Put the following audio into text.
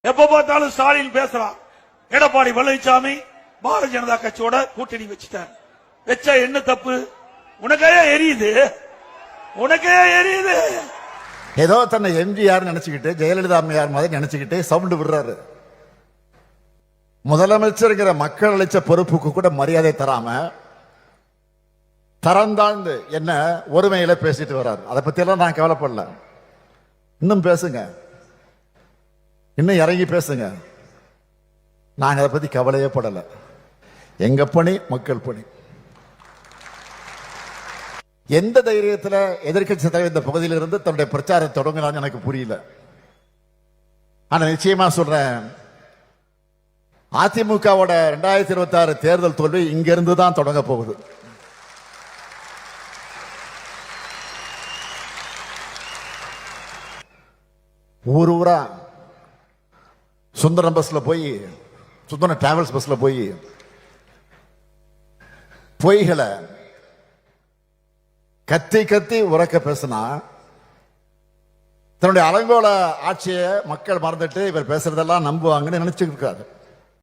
எப்ப பார்த்தாலும் ஸ்டாலின் பேசுறான். எடப்பாடி பழனிசாமி பாரதிய ஜனதா கட்சியோட கூட்டணி வச்சுட்டார். வச்சா என்ன தப்பு? உனக்கே எரியுது, உனக்கே எரியுது. ஏதோ தன்னை எம்ஜிஆர் நினைச்சுக்கிட்டு ஜெயலலிதா அம்மையார் மாதிரி நினைச்சுக்கிட்டு சவுண்ட் விடுறாரு. முதலமைச்சருங்கிற மக்கள் அளிச்ச பொறுப்புக்கு கூட மரியாதை தராம தரந்தாழ்ந்து என்ன ஒருமையில பேசிட்டு வர்றாரு. அதை பத்தி எல்லாம் நான் கவலைப்படல. இன்னும் பேசுங்க, இன்னும் இறங்கி பேசுங்க. நாங்க அதை பத்தி கவலையே படல. எங்க பணி மக்கள் பணி. எந்த தைரியத்தில் எதிர்கட்சி தலைவர் இந்த பகுதியில் இருந்து தன்னுடைய பிரச்சாரம் தொடங்கினான்னு எனக்கு புரியல. ஆனா நிச்சயமா சொல்றேன், அதிமுகவோட 2026 தேர்தல் தோல்வி இங்கிருந்து தான் தொடங்க போகுது. ஊர் ஊரா சுந்தரம் பஸ்ல போய், சுந்தரம் டிராவல்ஸ் பஸ்ல போய் பொய்களை கத்தி கத்தி உறக்க பேசினா தன்னுடைய அலங்கோல ஆட்சியை மக்கள் மறந்துட்டு இவர் பேசுறதெல்லாம் நம்புவாங்கன்னு நினைச்சுட்டு இருக்காரு.